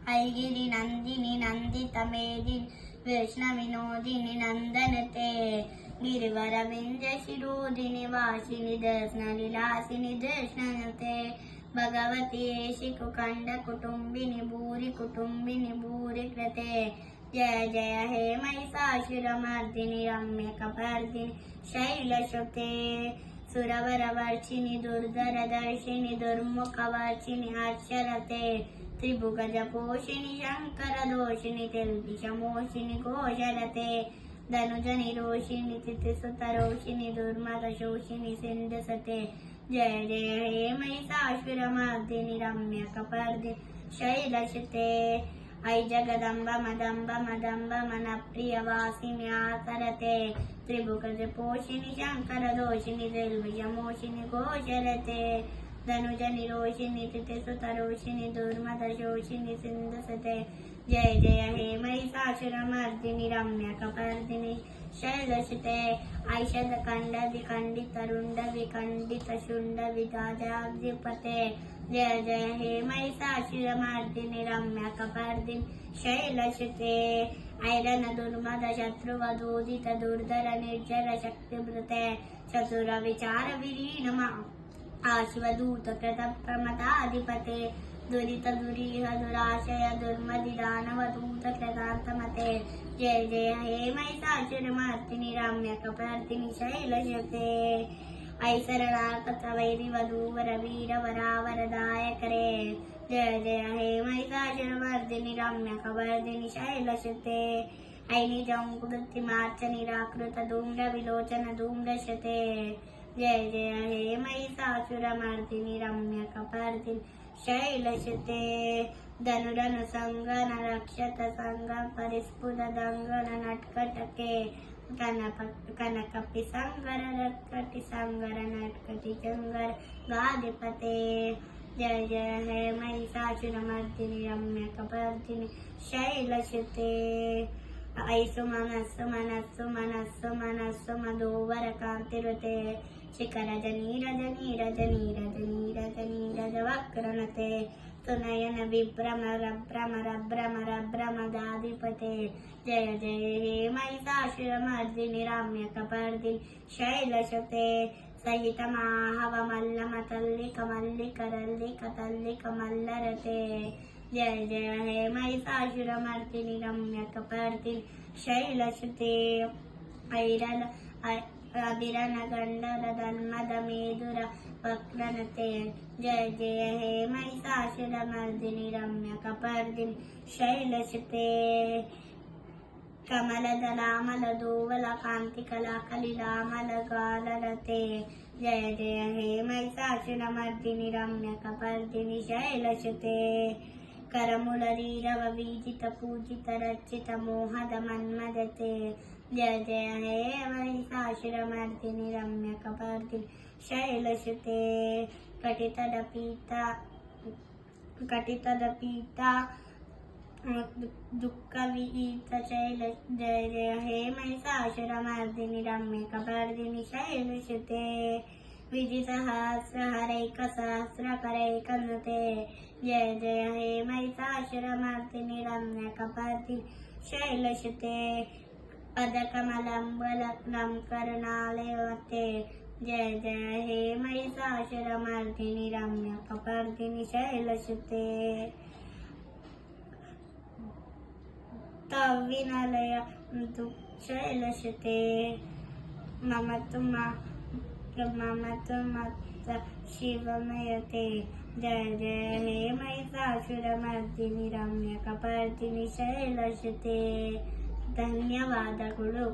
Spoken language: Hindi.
ऐगिरि नन्दिनि नन्दितमेदिनि कृष्णविनोदिनि नन्दनते गिरिवरविंध्यशिरोदिनि वासिनि दर्शनविलासिनि दर्शनते भगवति शिकुखण्डकुटुम्बिनि भूरि कुटुम्बिनि भूरि कृते जय जय हे महिषासुरमर्दिनि रम्यकपर्दिनि शैलसुते सुरवरवर्षिणि दुर्धरदर्शिनि दुर्मुखवर्षिणि हर्षरते त्रिभुगजपोषिणि शङ्करदोषिणि तिल्बिषमोषिणि घोषरते धनुजनिरोषिणि तिथिसुतरोषिणि दुर्मदशोषिणि सिन्धुसते जय जय हे महिषासुरमर्दिनि रम्यकपर्दिनि शैलसुते ऐ जगदम्ब मदम्ब मदम्ब मनप्रियवासिनि आसरते त्रिभुगजपोषिणि शङ्करदोषिणि तिल्बिषमोषिनि घोषरते धनुजनिरोषिणि तिथिसुतरोषिणि दुर्मदशोषिनि सिन्धुसते जय जय हे महिषासुरमर्दिनि रम्यकपर्दिनि शैलसुते ऐषदखण्डविखण्डितरुण्डविखण्डितशुण्डविदाजाधिपते जय जय हे महिषासुरमर्दिनि रम्यकपर्दिनि शैलसुते ऐरनदुर्मदशत्रुवधूजित दुर्धर निर्जर शक्तिभृते चतुरविचारविरीण आशिवदूतकृतप्रमदाधिपते दुरितदुरीह दुराशय दुर्मदिदानवदूतकृतान्तमते जय जय हे महिषासुरमर्दिनि रम्यकपर्दिनि शैलसुते ऐसरणार्कतवैरिवधूवरवीरवरावरदायकरे जय जय हे महिषासुरमर्दिनि रम्यकपर्दिनि शैलसुते ऐनिजङ्कुदृत्तिमार्चनिराकृतधूम्रविलोचन धूम्रशते जय जय हे महिषासुरमर्दिनि रम्यकपर्दिनि शैलसुते धनुरनुसङ्गन रक्षत सङ्गं परिस्फुटदङ्गन नट्कटके कनकपिसङ्गर रट्कटिसङ्गर नट्कटिचङ्गर गाधिपते जय जय हे महिषासुरमर्दिनि रम्यकपर्दिनि शैलसुते ऐसु मनस्सु मनस्सु मनस्सु मनस्सु मधुवरकान्तिरुते शिखरजनीरजनीरजनीरजनीरजनीरजवक्रणते सुनयन विभ्रमरभ्रमरभ्रमरभ्रमदाधिपते जय जय हे महिषासुरमर्दिनि रम्यकपर्दिनि शैलसुते सहितमाहवमल्लमतल्लिकमल्लिकरल्लिकतल्लिकमल्लरते जय जय हे महिषासुरमर्दिनि रम्यकपर्दिनि शैलसुते अभिरनगण्डरदन्मदमेदुर वक्रणते जय जय हे महिषासुरमर्दिनि रम्यकपर्दिनि शैलसुते कमलदलामलदोवलकान्तिकलाकलिलामलगालरते जय जय हे महिषासुरमर्दिनि रम्यकपर्दिनि शैलसुते करमुलरीरववीजित पूजित रचित मोहद मन्मदते जय जय हे महिषासुरमर्दिनि रम्यकपर्दिनि शैलसुते कटितदपीता दुःखविहित शैल जय जय हे महिषासुरमर्दिनि रम्यकपर्दिनि शैलसुते विजितसहस्रहरैकसहस्रकरैकनुते जय जय हे महिषासुरमर्दिनि रम्यकपर्दिनि शैलसुते पदकमलम्बलग्नं करुणालयवते जय जय हे महिषासुरमर्दिनि रम्यकपर्दिनि शैलसुते तविनलय शैलसुते मम तु मत शिवमयते जय जय हे महिषासुरमर्दिनि रम्यकपर्दिनि शैलसुते ಧನ್ಯವಾದಗಳು।